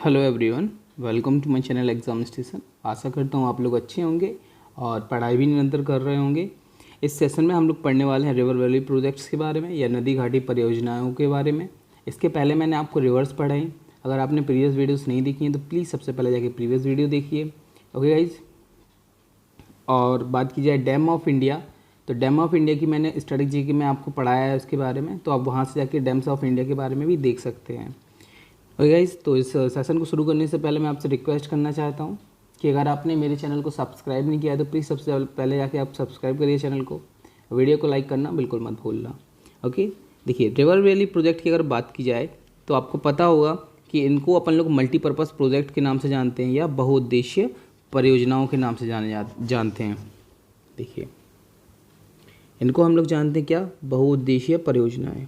Hello everyone, welcome to my channel exam station. आशा करता हूँ आप लोग अच्छे होंगे और पढ़ाई भी निरंतर कर रहे होंगे। इस सेशन में हम लोग पढ़ने वाले हैं रिवर वैली प्रोजेक्ट्स के बारे में या नदी घाटी परियोजनाओं के बारे में। इसके पहले मैंने आपको रिवर्स पढ़ाई। अगर आपने प्रीवियस वीडियोस नहीं देखी हैं तो प्लीज़ सबसे पहले जाके प्रीवियस वीडियो देखिए। Okay guys. और बात की जाए डैम ऑफ इंडिया, तो डैम ऑफ इंडिया की मैंने स्ट्रेटजी की में आपको पढ़ाया है उसके बारे में, तो आप वहाँ से जाके डैम्स ऑफ इंडिया के बारे में भी देख सकते हैं। ओके गाइस, तो इस सेशन को शुरू करने से पहले मैं आपसे रिक्वेस्ट करना चाहता हूँ कि अगर आपने मेरे चैनल को सब्सक्राइब नहीं किया है तो प्लीज़ सबसे पहले जाके आप सब्सक्राइब करिए चैनल को। वीडियो को लाइक करना बिल्कुल मत भूलना। ओके, देखिए रिवर वैली प्रोजेक्ट की अगर बात की जाए तो आपको पता होगा कि इनको अपन लोग मल्टीपर्पज़ प्रोजेक्ट के नाम से जानते हैं या बहुउद्देशीय परियोजनाओं के नाम से जानते हैं। देखिए इनको हम लोग जानते हैं क्या, बहुउद्देशीय परियोजनाएं।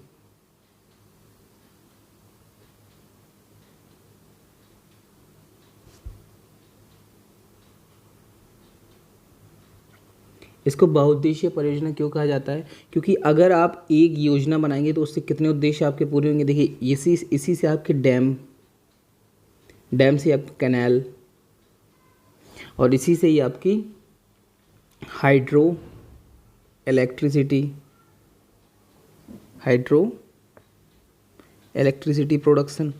इसको बहुउद्देशीय परियोजना क्यों कहा जाता है? क्योंकि अगर आप एक योजना बनाएंगे तो उससे कितने उद्देश्य आपके पूरे होंगे। देखिए इसी से आपके डैम से आपके कैनाल, और इसी से ही आपकी हाइड्रो इलेक्ट्रिसिटी प्रोडक्शन,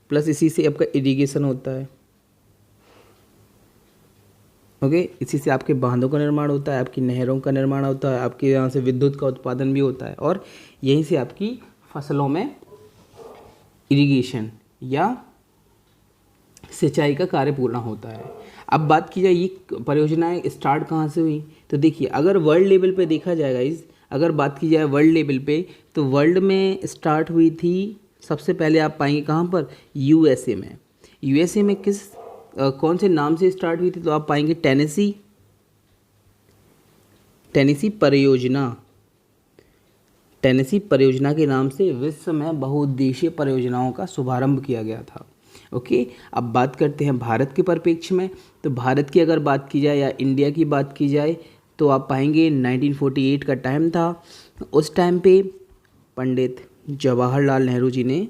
प्लस इसी से आपका इरिगेशन होता है। ओके, इसी से आपके बांधों का निर्माण होता है, आपकी नहरों का निर्माण होता है, आपके यहाँ से विद्युत का उत्पादन भी होता है, और यहीं से आपकी फसलों में इरिगेशन या सिंचाई का कार्य पूर्ण होता है। अब बात की जाए ये परियोजनाएं स्टार्ट कहाँ से हुई, तो देखिए अगर वर्ल्ड लेवल पे देखा जाएगा अगर बात की जाए वर्ल्ड लेवल पे, तो वर्ल्ड में स्टार्ट हुई थी सबसे पहले आप पाएंगे कहाँ पर, यूएसए में। यूएसए में कौन से नाम से स्टार्ट हुई थी, तो आप पाएंगे टेनेसी परियोजना के नाम से विश्व में बहुउद्देशीय परियोजनाओं का शुभारंभ किया गया था। ओके, अब बात करते हैं भारत के परिप्रेक्ष्य में। तो भारत की अगर बात की जाए या इंडिया की बात की जाए तो आप पाएंगे 1948 का टाइम था। उस टाइम पे पंडित जवाहरलाल नेहरू जी ने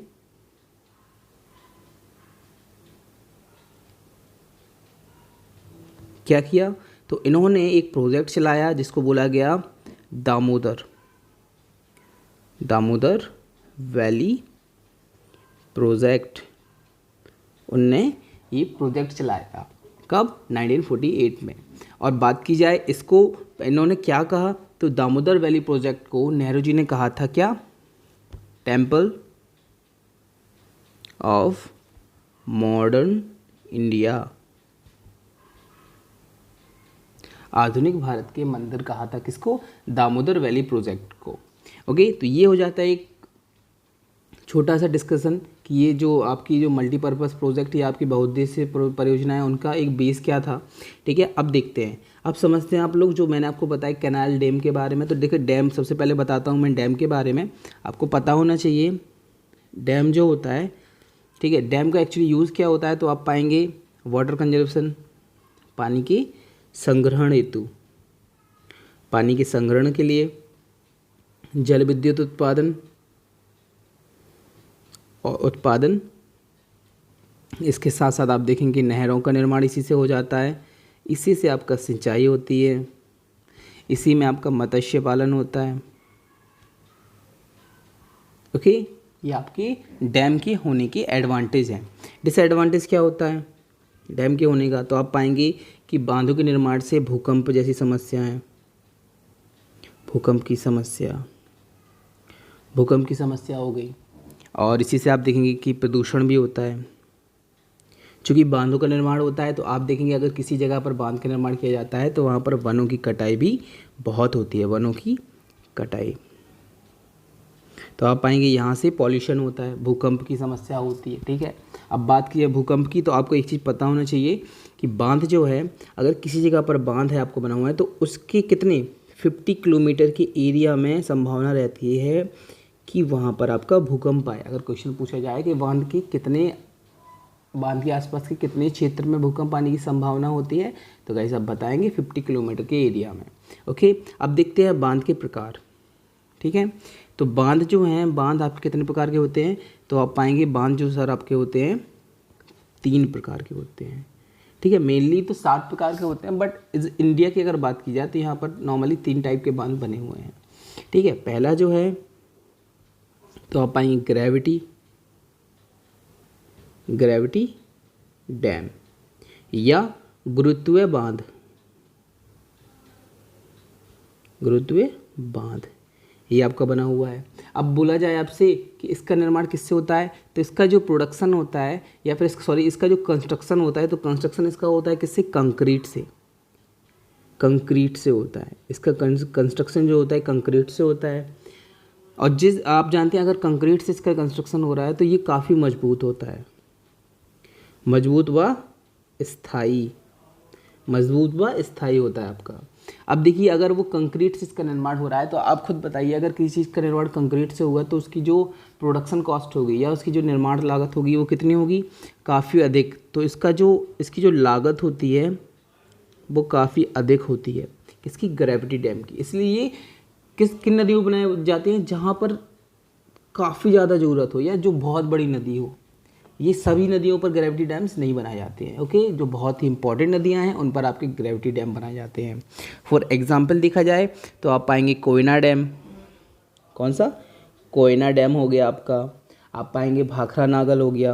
क्या किया, तो इन्होंने एक प्रोजेक्ट चलाया जिसको बोला गया दामोदर वैली प्रोजेक्ट। उनने ये प्रोजेक्ट चलाया कब, 1948 में। और बात की जाए इसको इन्होंने क्या कहा, तो दामोदर वैली प्रोजेक्ट को नेहरू जी ने कहा था क्या, टेम्पल ऑफ मॉडर्न इंडिया, आधुनिक भारत के मंदिर कहा था किसको, दामोदर वैली प्रोजेक्ट को। ओके, तो ये हो जाता है एक छोटा सा डिस्कशन कि ये जो आपकी जो मल्टीपर्पज़ प्रोजेक्ट या आपकी बहुउद्देशीय परियोजना है उनका एक बेस क्या था। ठीक है, अब देखते हैं, अब समझते हैं आप लोग जो मैंने आपको बताया कैनाल डैम के बारे में। तो देखिए डैम सबसे पहले बताता हूँ मैं डैम के बारे में, आपको पता होना चाहिए डैम जो होता है। ठीक है, डैम का एक्चुअली यूज़ क्या होता है, तो आप पाएंगे वाटर कंजर्वेशन, पानी के संग्रहण हेतु, पानी के संग्रहण के लिए, जल विद्युत उत्पादन, इसके साथ साथ आप देखेंगे नहरों का निर्माण इसी से हो जाता है, इसी से आपका सिंचाई होती है, इसी में आपका मत्स्य पालन होता है। ओके, ये आपके डैम के होने के एडवांटेज हैं। डिसएडवांटेज क्या होता है डैम के होने का, तो आप पाएंगे कि बांधों के निर्माण से भूकंप जैसी समस्याएं, भूकंप की समस्या हो गई, और इसी से आप देखेंगे कि प्रदूषण भी होता है। चूँकि बांधों का निर्माण होता है तो आप देखेंगे अगर किसी जगह पर बांध का निर्माण किया जाता है तो वहाँ पर वनों की कटाई भी बहुत होती है, वनों की कटाई। तो आप पाएंगे यहाँ से पॉल्यूशन होता है, भूकंप की समस्या होती है। ठीक है, अब बात की जाए भूकंप की, तो आपको एक चीज़ पता होना चाहिए कि बांध जो है, अगर किसी जगह पर बांध है आपको बना हुआ है तो उसके कितने 50 किलोमीटर के एरिया में संभावना रहती है कि वहाँ पर आपका भूकंप आए। अगर क्वेश्चन पूछा जाए कि बांध के आसपास के कितने क्षेत्र में भूकंप आने की संभावना होती है, तो गाइस आप बताएंगे 50 किलोमीटर के एरिया में। ओके, अब देखते हैं बांध के प्रकार। ठीक है, तो बांध जो हैं, बांध आपके कितने प्रकार के होते हैं, तो आप पाएंगे बांध जो सर आपके होते हैं 3 प्रकार के होते हैं, ठीक है। मेनली तो 7 प्रकार के होते हैं, बट इंडिया की अगर बात की जाए तो यहाँ पर नॉर्मली 3 टाइप के बांध बने हुए हैं, ठीक है। पहला जो है तो आप पाएंगे ग्रेविटी डैम या गुरुत्वीय बांध, ये आपका बना हुआ है। अब बोला जाए आपसे कि इसका निर्माण किससे होता है, तो इसका जो प्रोडक्शन होता है या फिर इसका जो कंस्ट्रक्शन होता है, तो कंस्ट्रक्शन इसका होता है किससे, कंक्रीट से होता है। इसका कंस्ट्रक्शन जो होता है कंक्रीट से होता है। और आप जानते हैं अगर कंक्रीट से इसका कंस्ट्रक्शन हो रहा है तो ये काफ़ी मजबूत होता है, मजबूत व स्थायी होता है आपका। अब देखिए अगर वो कंक्रीट से इसका निर्माण हो रहा है तो आप खुद बताइए, अगर किसी चीज़ का निर्माण कंक्रीट से हुआ तो उसकी जो प्रोडक्शन कॉस्ट होगी या उसकी जो निर्माण लागत होगी वो कितनी होगी, काफ़ी अधिक। तो इसकी जो लागत होती है वो काफ़ी अधिक होती है, किसकी, ग्रेविटी डैम की। इसलिए ये किन नदियों में बनाए जाते हैं, जहाँ पर काफ़ी ज़्यादा ज़रूरत हो या जो बहुत बड़ी नदी हो। ये सभी नदियों पर ग्रेविटी डैम्स नहीं बनाए जाते हैं, ओके। जो बहुत ही इंपॉर्टेंट नदियां हैं उन पर आपके ग्रेविटी डैम बनाए जाते हैं। फॉर एग्जांपल देखा जाए तो आप पाएंगे कोयना डैम, कौन सा, कोयना डैम हो गया आपका। आप पाएंगे भाखरा नागल हो गया,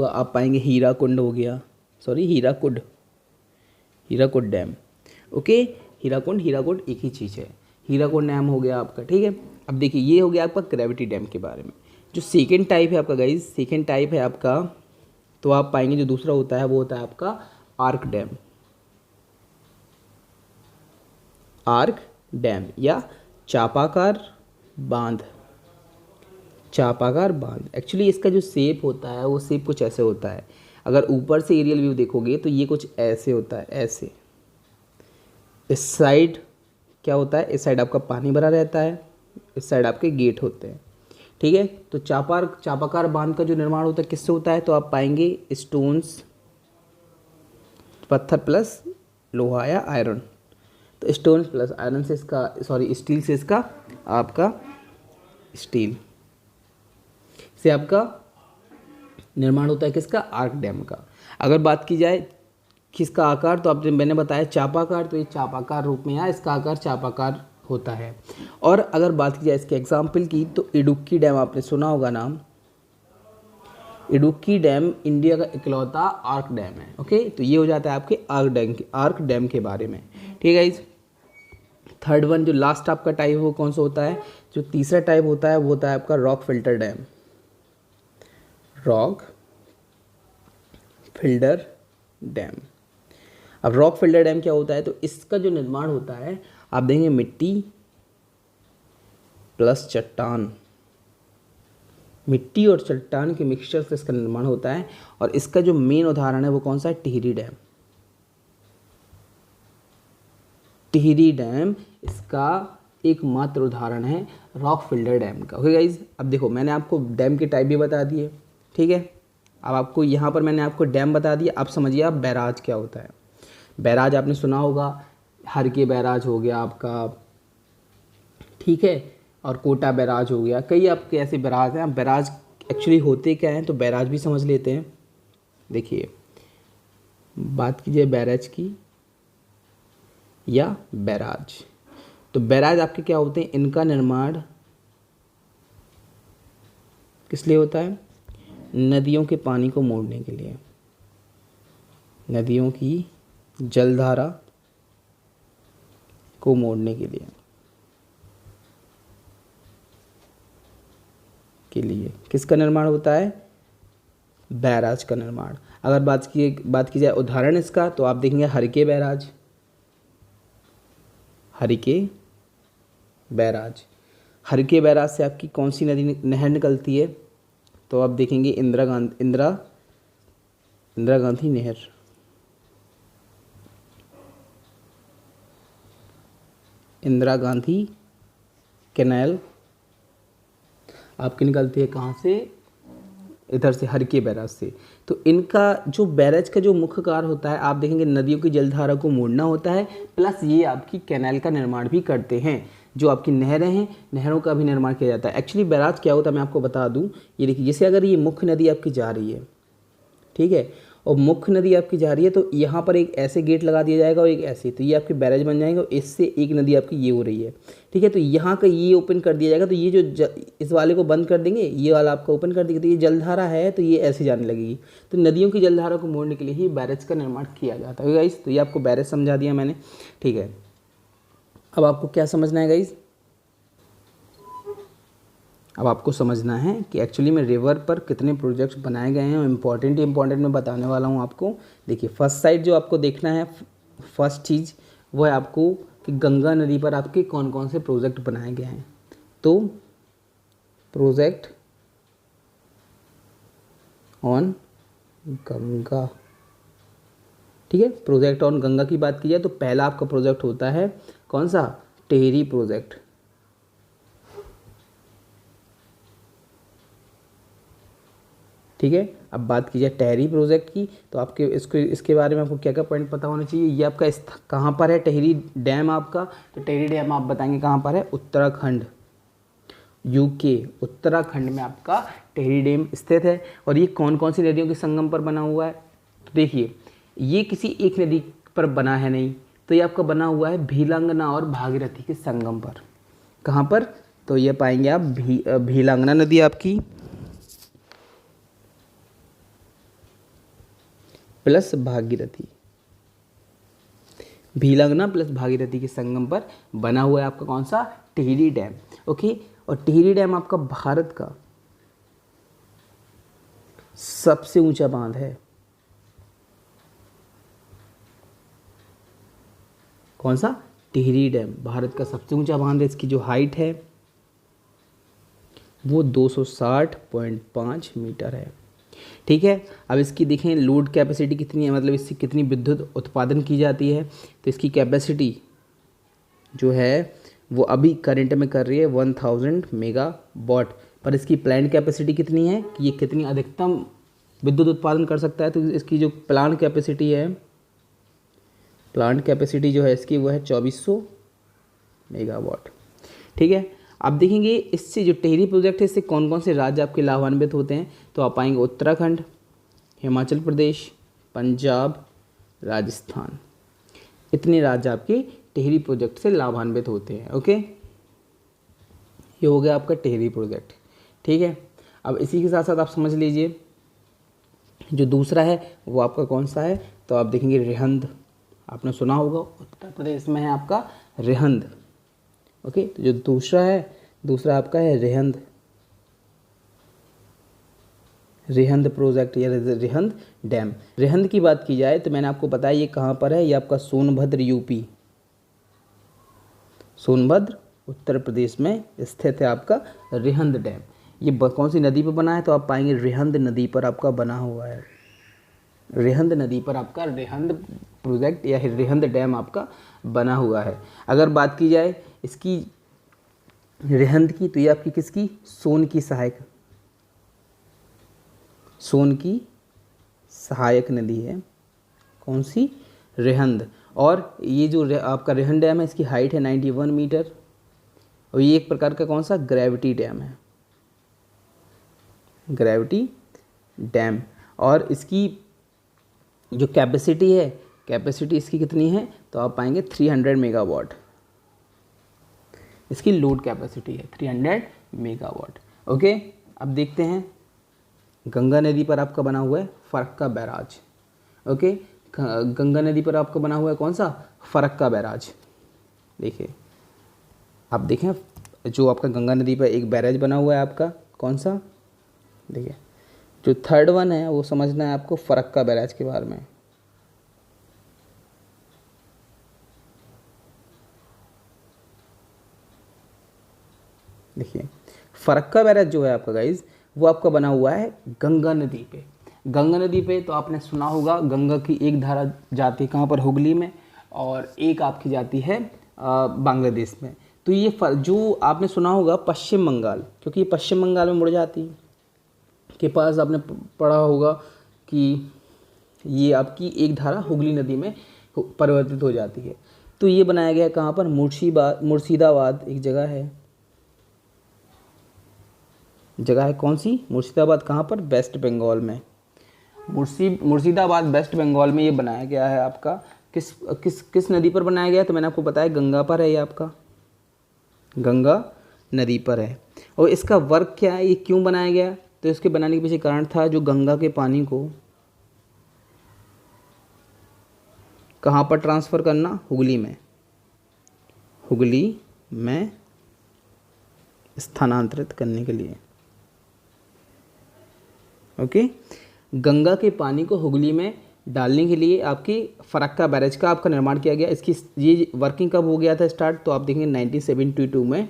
आप पाएंगे हीराकुंड हो गया, हीराकुंड डैम, ओके। हीराकुंड एक ही चीज़ है, हीराकुंड डैम हो गया आपका, ठीक है। अब देखिए ये हो गया आपका ग्रेविटी डैम के बारे में। जो सेकेंड टाइप है आपका गाइज, तो आप पाएंगे जो दूसरा होता है वो होता है आपका आर्क डैम या चापाकार बांध। एक्चुअली इसका जो शेप होता है वो शेप कुछ ऐसे होता है। अगर ऊपर से एरियल व्यू देखोगे तो ये कुछ ऐसे होता है, ऐसे। इस साइड क्या होता है, इस साइड आपका पानी भरा रहता है, इस साइड आपके गेट होते हैं, ठीक है। तो चापाकार बांध का जो निर्माण होता है किससे होता है, तो आप पाएंगे स्टोन्स, पत्थर प्लस लोहा या आयरन। तो स्टोन्स प्लस आयरन से स्टील से इसका आपका आपका निर्माण होता है किसका, आर्क डैम का। अगर बात की जाए किसका आकार, तो मैंने बताया चापाकार, तो ये चापाकार रूप में है, इसका आकार चापाकार होता है। और अगर बात की जाए इसके एग्जाम्पल की तो इडुक्की डैम, आपने सुना होगा नाम, इडुक्की डैम इंडिया का इकलौता आर्क डैम है, ओके। तो ये हो जाता है आपके आर्क डैम के बारे में, ठीक है। थर्ड वन जो लास्ट आपका टाइप वो कौन सा होता है, जो तीसरा टाइप होता है वो होता है आपका रॉक फिल्टर डैम। अब रॉक फिल्टर डैम क्या होता है, तो इसका जो निर्माण होता है आप देखेंगे मिट्टी प्लस चट्टान, मिट्टी और चट्टान के मिक्सचर से इसका निर्माण होता है। और इसका जो मेन उदाहरण है वो कौन सा है, टिहरी डैम इसका एकमात्र उदाहरण है रॉक फिल्टर डैम का, ओके गाइज। अब देखो मैंने आपको डैम के टाइप भी बता दिए, ठीक है। अब आपको यहाँ पर मैंने आपको डैम बता दिया, अब समझिए आप बैराज क्या होता है। बैराज आपने सुना होगा, हर के बैराज हो गया आपका, ठीक है, और कोटा बैराज हो गया, कई आपके ऐसे बैराज हैं। बैराज एक्चुअली होते क्या हैं, तो बैराज भी समझ लेते हैं। देखिए बात कीजिए बैराज की या बैराज, तो बैराज आपके क्या होते हैं, इनका निर्माण किस लिए होता है, नदियों के पानी को मोड़ने के लिए, नदियों की जलधारा को मोड़ने के लिए किसका निर्माण होता है, बैराज का निर्माण। अगर बात की जाए उदाहरण इसका, तो आप देखेंगे हरिके बैराज से आपकी कौन सी नहर निकलती है, तो आप देखेंगे इंदिरा गांधी नहर, इंदिरा गांधी कैनाल आपकी निकलती है कहाँ से, इधर से हरके बैराज से। तो इनका जो बैराज का जो मुख्य कार्य होता है, आप देखेंगे नदियों की जलधारा को मोड़ना होता है, प्लस ये आपकी कैनाल का निर्माण भी करते हैं। जो आपकी नहरें हैं, नहरों का भी निर्माण किया जाता है। एक्चुअली बैराज क्या होता है मैं आपको बता दूं, ये देखिए जैसे अगर ये मुख्य नदी आपकी जा रही है, ठीक है, और मुख्य नदी आपकी जा रही है तो यहाँ पर एक ऐसे गेट लगा दिया जाएगा और एक ऐसे, तो ये आपके बैराज बन जाएंगे और इससे एक नदी आपकी ये हो रही है, ठीक है। तो यहाँ का ये ओपन कर दिया जाएगा, तो ये जो इस वाले को बंद कर देंगे, ये वाला आपका ओपन कर देंगे, तो ये जलधारा है तो ये ऐसे जाने लगेगी। तो नदियों की जलधारा को मोड़ने के लिए ही बैरेज का निर्माण किया जाता है गाइस। तो ये आपको बैरेज समझा दिया मैंने, ठीक है। अब आपको क्या समझना है गाइस, अब आपको समझना है कि एक्चुअली में रिवर पर कितने प्रोजेक्ट्स बनाए गए हैं, इंपॉर्टेंट मैं बताने वाला हूँ आपको। देखिए फर्स्ट साइड जो आपको देखना है, फर्स्ट चीज़ वो है आपको कि गंगा नदी पर आपके कौन कौन से प्रोजेक्ट बनाए गए हैं। तो प्रोजेक्ट ऑन गंगा, ठीक है, प्रोजेक्ट ऑन गंगा की बात की जाए तो पहला आपका प्रोजेक्ट होता है कौन सा, टेहरी प्रोजेक्ट, ठीक है। अब बात की जाए टेहरी प्रोजेक्ट की तो आपके इसके बारे में आपको क्या क्या पॉइंट पता होना चाहिए। ये आपका कहाँ पर है टेहरी डैम आपका, तो टेहरी डैम आप बताएंगे कहाँ पर है, उत्तराखंड, यूके, उत्तराखंड में आपका टेहरी डैम स्थित है। और ये कौन कौन सी नदियों के संगम पर बना हुआ है, तो देखिए ये किसी एक नदी पर बना है नहीं, तो ये आपका बना हुआ है भीलांगना और भागीरथी के संगम पर। कहाँ पर, तो ये पाएंगे आप भीलांगना नदी आपकी प्लस भागीरथी, भीलंगना प्लस भागीरथी के संगम पर बना हुआ है आपका कौन सा, टिहरी डैम, ओके। और टिहरी डैम आपका भारत का सबसे ऊंचा बांध है। कौन सा, टिहरी डैम भारत का सबसे ऊंचा बांध है। इसकी जो हाइट है वो 260.5 मीटर है, ठीक है। अब इसकी देखें लोड कैपेसिटी कितनी है, मतलब इससे कितनी विद्युत उत्पादन की जाती है। तो इसकी कैपेसिटी जो है वो अभी करंट में कर रही है 1000 मेगावाट, पर इसकी प्लांट कैपेसिटी कितनी है कि ये कितनी अधिकतम विद्युत उत्पादन कर सकता है। तो इसकी जो प्लांट कैपेसिटी है, प्लांट कैपेसिटी जो है इसकी वो है 2400 मेगावाट, ठीक है। अब देखेंगे इससे जो टिहरी प्रोजेक्ट है इससे कौन कौन से राज्य आपके लाभान्वित होते हैं। तो आप पाएंगे उत्तराखंड, हिमाचल प्रदेश, पंजाब, राजस्थान, इतने राज्य आपके टिहरी प्रोजेक्ट से लाभान्वित होते हैं, ओके। ये हो गया आपका टिहरी प्रोजेक्ट, ठीक है। अब इसी के साथ साथ आप समझ लीजिए जो दूसरा है वो आपका कौन सा है, तो आप देखेंगे रिहंद, आपने सुना होगा उत्तर प्रदेश में है आपका रिहंद, ओके। तो जो दूसरा आपका है रिहंद, रिहंद प्रोजेक्ट या रिहंद डैम। रिहंद की बात की जाए तो मैंने आपको बताया ये कहाँ पर है, ये आपका सोनभद्र यूपी, सोनभद्र उत्तर प्रदेश में स्थित है आपका रिहंद डैम। ये कौन सी नदी पर बना है, तो आप पाएंगे रिहंद नदी पर आपका बना हुआ है, रिहंद नदी पर आपका रिहंद प्रोजेक्ट या रिहंद डैम आपका बना हुआ है। अगर बात की जाए इसकी रिहंद की तो ये आपकी किसकी, सोन की सहायक, सोन की सहायक नदी है, कौन सी, रिहंद। और ये जो आपका रिहंद डैम है इसकी हाइट है 91 मीटर और ये एक प्रकार का कौन सा, ग्रेविटी डैम है, ग्रेविटी डैम। और इसकी जो कैपेसिटी है, कैपेसिटी इसकी कितनी है, तो आप पाएंगे 300 मेगावाट, इसकी लोड कैपेसिटी है 300 मेगावाट, ओके। अब देखते हैं गंगा नदी पर आपका बना हुआ है फरक्का बैराज, ओके। गंगा नदी पर आपका बना हुआ है कौन सा, फरक्का बैराज। देखिए आप देखें जो आपका गंगा नदी पर एक बैराज बना हुआ है आपका कौन सा, देखिए जो थर्ड वन है वो समझना है आपको फरक्का बैराज के बारे में। देखिए फरक्का बैराज जो है आपका गाइज वो आपका बना हुआ है गंगा नदी पे, गंगा नदी पे। तो आपने सुना होगा गंगा की एक धारा जाती है कहाँ पर, हुगली में, और एक आपकी जाती है बांग्लादेश में। तो ये जो आपने सुना होगा पश्चिम बंगाल, क्योंकि ये पश्चिम बंगाल में मुड़ जाती है के पास, आपने पढ़ा होगा कि ये आपकी एक धारा हुगली नदी में परिवर्तित हो जाती है। तो ये बनाया गया है कहाँ पर, मुर्शिदाबाद एक जगह है, कौन सी, मुर्शिदाबाद, कहाँ पर, वेस्ट बंगाल में। मुर्शिदाबाद वेस्ट बंगाल में ये बनाया गया है आपका। किस किस किस नदी पर बनाया गया है, तो मैंने आपको बताया गंगा पर है, ये आपका गंगा नदी पर है। और इसका वर्क क्या है, ये क्यों बनाया गया, तो इसके बनाने के पीछे कारण था जो गंगा के पानी को कहाँ पर ट्रांसफ़र करना, हुगली में स्थानांतरित करने के लिए। ओके, गंगा के पानी को हुगली में डालने के लिए आपकी फरक्का बैरेज का आपका निर्माण किया गया। इसकी ये वर्किंग कब हो गया था स्टार्ट, तो आप देखेंगे 1972 में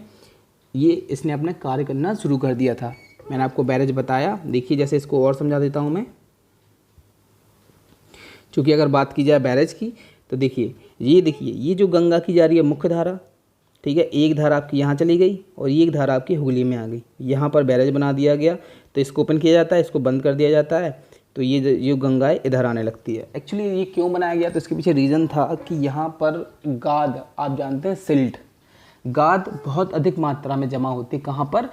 ये इसने अपना कार्य करना शुरू कर दिया था। मैंने आपको बैरेज बताया, देखिए जैसे इसको और समझा देता हूँ मैं। चूँकि अगर बात की जाए बैरेज की, तो देखिए ये जो गंगा की जा रही है मुख्य धारा, ठीक है, एक धारा आपकी यहाँ चली गई और ये एक धारा आपकी हुगली में आ गई, यहाँ पर बैरेज बना दिया गया। तो इसको ओपन किया जाता है, इसको बंद कर दिया जाता है, तो ये गंगाएँ इधर आने लगती है। एक्चुअली ये क्यों बनाया गया, तो इसके पीछे रीज़न था कि यहाँ पर गाद, आप जानते हैं सिल्ट, गाद बहुत अधिक मात्रा में जमा होती है, कहाँ पर,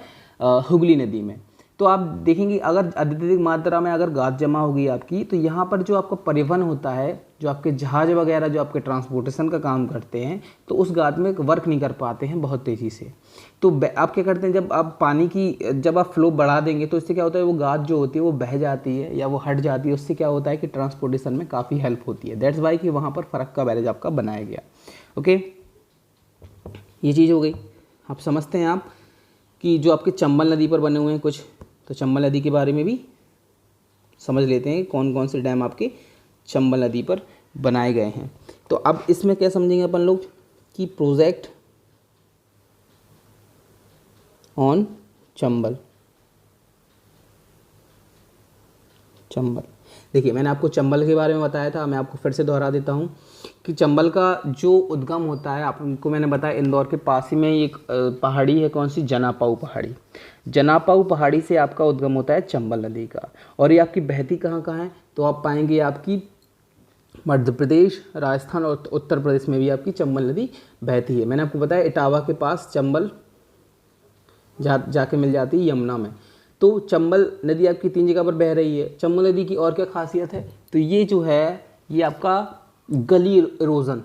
हुगली नदी में। तो आप देखेंगे अगर अधिक मात्रा में अगर गाद जमा होगी आपकी, तो यहाँ पर जो आपका परिवहन होता है, जो आपके जहाज वगैरह जो आपके ट्रांसपोर्टेशन का काम करते हैं, तो उस गाद में वर्क नहीं कर पाते हैं बहुत तेज़ी से। तो आप क्या करते हैं, जब आप पानी की जब आप फ्लो बढ़ा देंगे, तो इससे क्या होता है, वो गाद जो होती है वो बह जाती है या वो हट जाती है। उससे क्या होता है कि ट्रांसपोर्टेशन में काफ़ी हेल्प होती है। दैट्स वाई कि वहाँ पर फरक्का बैरेज आपका बनाया गया। ओके, ये चीज़ हो गई। आप समझते हैं आप कि जो आपके चंबल नदी पर बने हुए हैं कुछ, तो चंबल नदी के बारे में भी समझ लेते हैं कौन कौन से डैम आपके चंबल नदी पर बनाए गए हैं। तो अब इसमें क्या समझेंगे अपन लोग कि प्रोजेक्ट ऑन चंबल। देखिए मैंने आपको चंबल के बारे में बताया था, मैं आपको फिर से दोहरा देता हूँ कि चंबल का जो उद्गम होता है, आपको मैंने बताया इंदौर के पास ही में एक पहाड़ी है, कौन सी, जनापाऊ पहाड़ी। जनापाऊ पहाड़ी से आपका उद्गम होता है चंबल नदी का। और ये आपकी बहती कहाँ कहाँ है, तो आप पाएंगे आपकी मध्य प्रदेश, राजस्थान और उत्तर प्रदेश में भी आपकी चंबल नदी बहती है। मैंने आपको बताया इटावा के पास चंबल जाके मिल जाती है यमुना में। तो चंबल नदी आपकी 3 जगह पर बह रही है। चंबल नदी की और क्या खासियत है, तो ये जो है ये आपका गली इरोजन,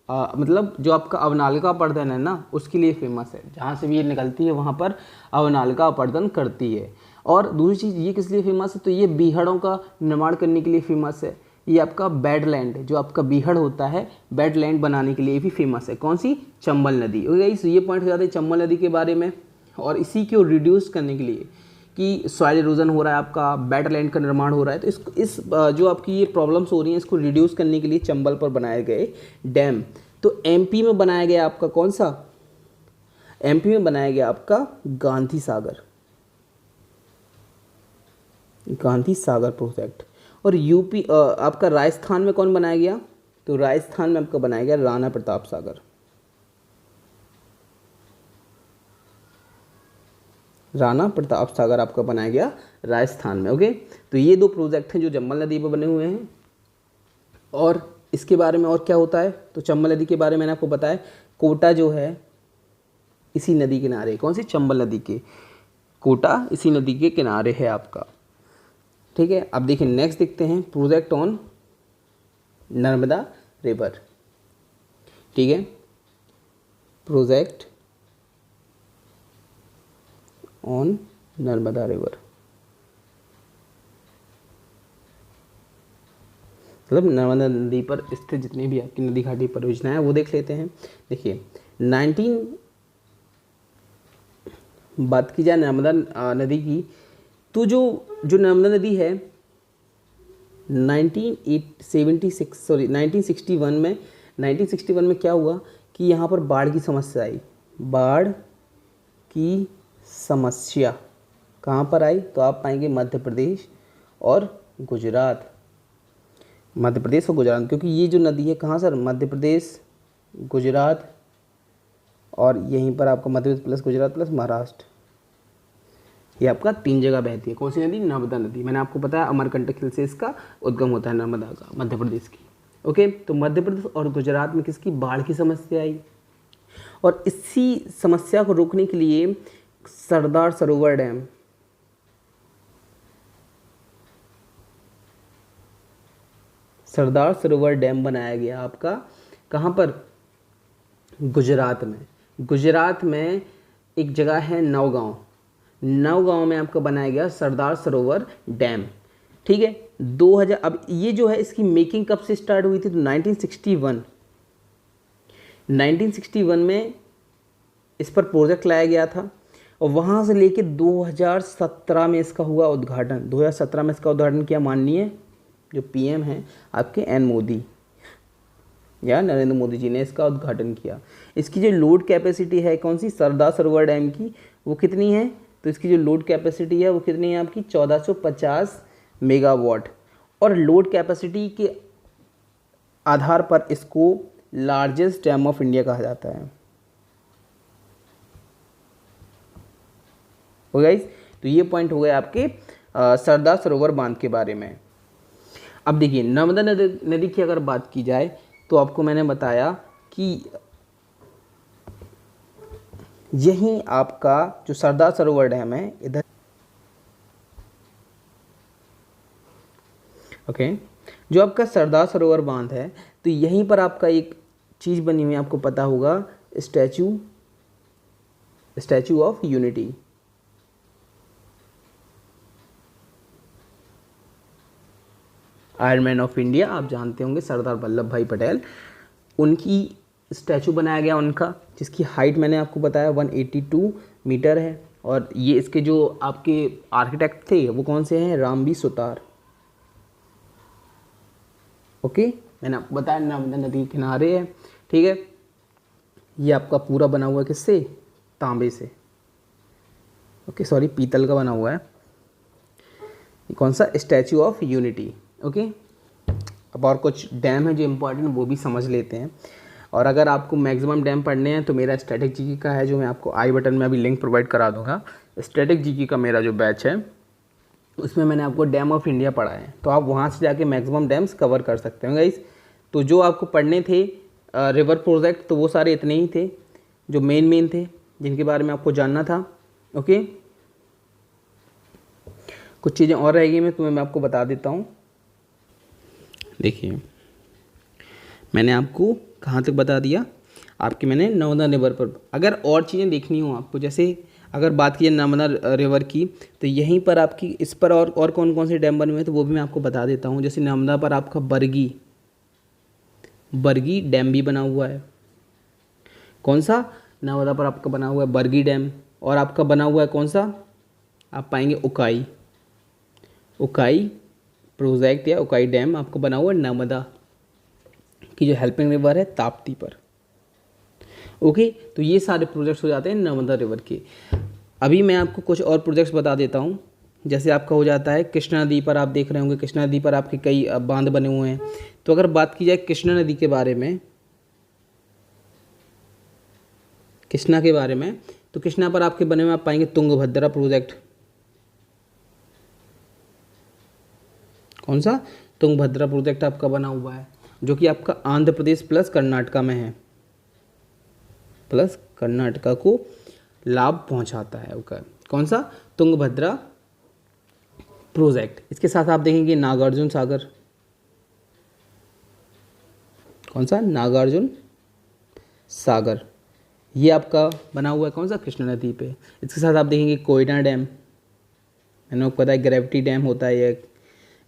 मतलब जो आपका अवनालिका अपर्दन है ना, उसके लिए फेमस है। जहाँ से भी ये निकलती है वहाँ पर अवनालिका अपर्दन करती है। और दूसरी चीज़ ये किस लिए फेमस है, तो ये बीहड़ों का निर्माण करने के लिए फेमस है। ये आपका बेडलैंड, जो आपका बीहड़ होता है, बेडलैंड बनाने के लिए भी फेमस है। कौन सी, चंबल नदी। ओके, ये पॉइंट हो जाते हैं चंबल नदी के बारे में। और इसी को रिड्यूस करने के लिए कि सॉइल इरोजन हो रहा है, आपका बेडलैंड का निर्माण हो रहा है, तो इस जो आपकी ये प्रॉब्लम्स हो रही हैं, इसको रिड्यूस करने के लिए चंबल पर बनाए गए डैम। तो एमपी में बनाया गया आपका कौन सा, एमपी में बनाया गया आपका गांधी सागर प्रोजेक्ट। और यूपी आपका राजस्थान में कौन बनाया गया, तो राजस्थान में आपका बनाया गया राणा प्रताप सागर। राणा प्रताप सागर आपका बनाया गया राजस्थान में। ओके, तो ये 2 प्रोजेक्ट हैं जो चंबल नदी पर बने हुए हैं। और इसके बारे में और क्या होता है, तो चंबल नदी के बारे में मैंने आपको बताया, कोटा जो है इसी नदी किनारे, कौन सी, चंबल नदी के, कोटा इसी नदी के किनारे है आपका। ठीक है, अब देखिए नेक्स्ट देखते हैं प्रोजेक्ट ऑन नर्मदा रिवर। ठीक है, प्रोजेक्ट ऑन नर्मदा रिवर, मतलब नर्मदा नदी पर स्थित जितनी भी आपकी नदी घाटी परियोजनाएं हैं वो देख लेते हैं। देखिए 19 बात की जाए नर्मदा नदी की, तो जो नर्मदा नदी है 1961 में क्या हुआ कि यहाँ पर बाढ़ की समस्या आई। बाढ़ की समस्या कहाँ पर आई, तो आप पाएंगे मध्य प्रदेश और गुजरात। मध्य प्रदेश और गुजरात, क्योंकि ये जो नदी है कहाँ सर, मध्य प्रदेश, गुजरात, और यहीं पर आपका मध्य प्रदेश प्लस गुजरात प्लस महाराष्ट्र, ये आपका 3 जगह बहती है। कौन सी नदी, नर्मदा नदी। मैंने आपको बताया अमरकंटक हिल से इसका उद्गम होता है नर्मदा का, मध्य प्रदेश की। ओके, तो मध्य प्रदेश और गुजरात में किसकी बाढ़ की समस्या आई, और इसी समस्या को रोकने के लिए सरदार सरोवर डैम, सरदार सरोवर डैम बनाया गया आपका कहाँ पर, गुजरात में। गुजरात में एक जगह है नौगांव, नौगांव में आपका बनाया गया सरदार सरोवर डैम। ठीक है, 2000, अब ये जो है इसकी मेकिंग कब से स्टार्ट हुई थी, तो 1961 में इस पर प्रोजेक्ट लाया गया था, और वहाँ से लेके 2017 में इसका हुआ उद्घाटन। 2017 में इसका उद्घाटन किया माननीय जो पीएम हैं आपके एन मोदी या नरेंद्र मोदी जी ने इसका उद्घाटन किया। इसकी जो लोड कैपेसिटी है कौन सी, सरदार सरोवर डैम की, वो कितनी है, तो इसकी जो लोड कैपेसिटी है वो कितनी है आपकी 1450 मेगावाट, और लोड कैपेसिटी के आधार पर इसको लार्जेस्ट डैम ऑफ इंडिया कहा जाता है। हो गाइस, तो ये पॉइंट हो गए आपके सरदार सरोवर बांध के बारे में। अब देखिए नर्मदा नदी की अगर बात की जाए तो आपको मैंने बताया कि यही आपका जो सरदार सरोवर डैम है इधर, ओके, जो आपका सरदार सरोवर बांध है तो यहीं पर आपका एक चीज़ बनी हुई है, आपको पता होगा, statue of unity. Iron man of India आप जानते होंगे सरदार वल्लभ भाई पटेल, उनकी स्टैचू बनाया गया उनका, जिसकी हाइट मैंने आपको बताया 182 मीटर है, और ये इसके जो आपके आर्किटेक्ट थे वो कौन से हैं, रामबी सुतार। ओके, मैंने आपको बताया नर्मदा नदी के किनारे है। ठीक है, ये आपका पूरा बना हुआ है किससे, तांबे से, ओके सॉरी पीतल का बना हुआ है। कौन सा, स्टैचू ऑफ यूनिटी। ओके, अब और कुछ डैम है जो इम्पोर्टेंट वो भी समझ लेते हैं, और अगर आपको मैक्सिमम डैम पढ़ने हैं तो मेरा स्टैटिक जीके का है, जो मैं आपको आई बटन में अभी लिंक प्रोवाइड करा दूंगा। स्टैटिक जीके का मेरा जो बैच है उसमें मैंने आपको डैम ऑफ इंडिया पढ़ा है, तो आप वहाँ से जाके मैक्सिमम डैम्स कवर कर सकते हो गाइस। तो जो आपको पढ़ने थे रिवर प्रोजेक्ट, तो वो सारे इतने ही थे जो मेन थे जिनके बारे में आपको जानना था। ओके, कुछ चीज़ें और रहेगी मैं आपको बता देता हूँ। देखिए मैंने आपको कहाँ तक बता दिया, आपके मैंने नर्मदा रिवर पर। अगर और चीज़ें देखनी हो आपको, जैसे अगर बात की नर्मदा रिवर की, तो यहीं पर आपकी इस पर और कौन कौन से डैम बने हुए हैं तो वो भी मैं आपको बता देता हूँ। जैसे नर्मदा पर आपका बरगी डैम भी बना हुआ है। कौन सा, नर्मदा पर आपका बना हुआ है बरगी डैम, और आपका बना हुआ है कौन सा, आप पाएंगे उकाई प्रोजेक्ट या उकाई डैम आपको बना हुआ है नर्मदा की जो हेल्पिंग रिवर है ताप्ती पर। ओके, तो ये सारे प्रोजेक्ट्स हो जाते हैं नर्मदा रिवर के। अभी मैं आपको कुछ और प्रोजेक्ट्स बता देता हूँ। जैसे आपका हो जाता है कृष्णा नदी पर, आप देख रहे होंगे कृष्णा नदी पर आपके कई बांध बने हुए हैं। तो अगर बात की जाए कृष्णा नदी के बारे में, कृष्णा के बारे में, तो कृष्णा पर आपके बने हुए आप पाएंगे तुंगभद्रा प्रोजेक्ट। कौन सा, तुंगभद्रा प्रोजेक्ट आपका बना हुआ है, जो कि आपका आंध्र प्रदेश प्लस कर्नाटका में है, प्लस कर्नाटका को लाभ पहुंचाता है। ओके, कौन सा, तुंगभद्रा प्रोजेक्ट। इसके साथ आप देखेंगे नागार्जुन सागर। कौन सा, नागार्जुन सागर, ये आपका बना हुआ है कौन सा, कृष्णा नदी पे। इसके साथ आप देखेंगे कोयना डैम, मैंने आपको पता है ग्रेविटी डैम होता है, ये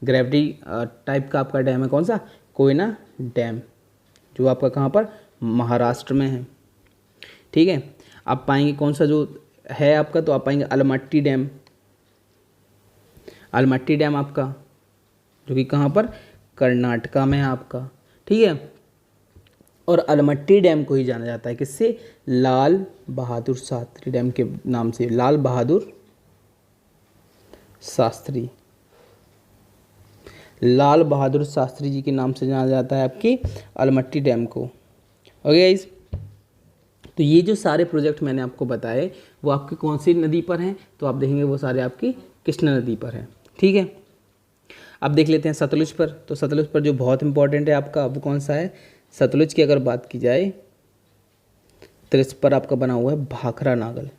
ग्रेविटी टाइप का आपका डैम है। कौन सा, कोयना डैम, जो आपका कहाँ पर, महाराष्ट्र में है। ठीक है, आप पाएंगे कौन सा जो है आपका, तो आप पाएंगे अलमट्टी डैम। अलमट्टी डैम आपका जो कि कहाँ पर, कर्नाटका में है आपका। ठीक है, और अलमट्टी डैम को ही जाना जाता है किससे, लाल बहादुर शास्त्री डैम के नाम से, लाल बहादुर शास्त्री, लाल बहादुर शास्त्री जी के नाम से जाना जाता है आपके अलमट्टी डैम को। ओके गाइस, तो ये जो सारे प्रोजेक्ट मैंने आपको बताए वो आपकी कौन सी नदी पर हैं, तो आप देखेंगे वो सारे आपकी कृष्णा नदी पर हैं। ठीक है, अब देख लेते हैं सतलुज पर। तो सतलुज पर जो बहुत इंपॉर्टेंट है आपका, अब कौन सा है, सतलुज की अगर बात की जाए तो इस पर आपका बना हुआ है भाखरा नागल।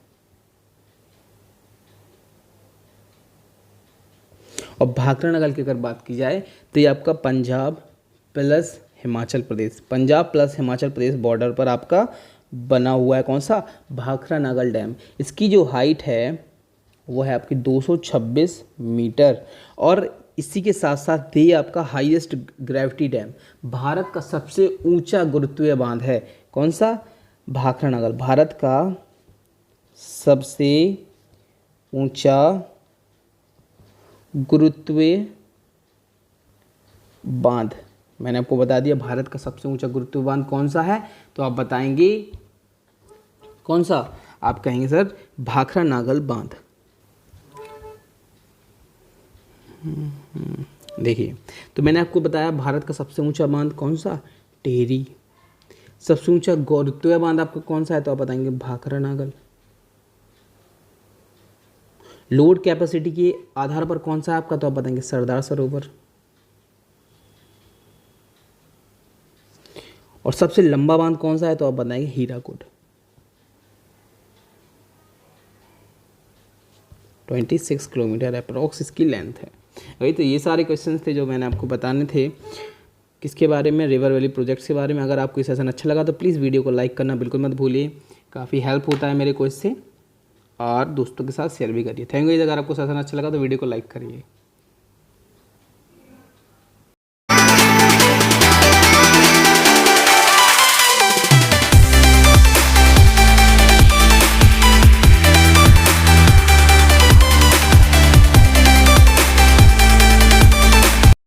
और भाखरा नागल की अगर बात की जाए तो ये आपका Punjab plus Himachal Pradesh, Punjab plus Himachal Pradesh border पर आपका बना हुआ है कौन सा, भाखरा नागल डैम। इसकी जो हाइट है वो है आपकी 226 मीटर। और इसी के साथ साथ ये आपका हाईएस्ट ग्रेविटी डैम, भारत का सबसे ऊंचा गुरुत्वीय बांध है कौन सा, भाखरा नागल, भारत का सबसे ऊंचा गुरुत्वीय बांध। मैंने आपको बता दिया भारत का सबसे ऊंचा गुरुत्वीय बांध कौन सा है, तो आप बताएंगे कौन सा, आप कहेंगे सर भाखरा नागल बांध। देखिए, तो मैंने आपको बताया भारत का सबसे ऊंचा बांध कौन सा, टेहरी। सबसे ऊंचा गुरुत्वीय बांध आपका कौन सा है, तो आप बताएंगे भाखरा नागल। लोड कैपेसिटी के आधार पर कौन सा है आपका, तो आप बताएंगे सरदार सरोवर। और सबसे लंबा बांध कौन सा है, तो आप बताएंगे हीराकुड, 26 किलोमीटर अप्रॉक्स इसकी लेंथ है। वही तो ये सारे क्वेश्चंस थे जो मैंने आपको बताने थे किसके बारे में, रिवर वैली प्रोजेक्ट्स के बारे में। अगर आपको ये सेशन अच्छा लगा तो प्लीज़ वीडियो को लाइक करना बिल्कुल मत भूलिए, काफ़ी हेल्प होता है मेरे को इससे। और दोस्तों के साथ शेयर भी करिए। Thank you. अगर आपको सेशन अच्छा लगा तो वीडियो को लाइक करिए।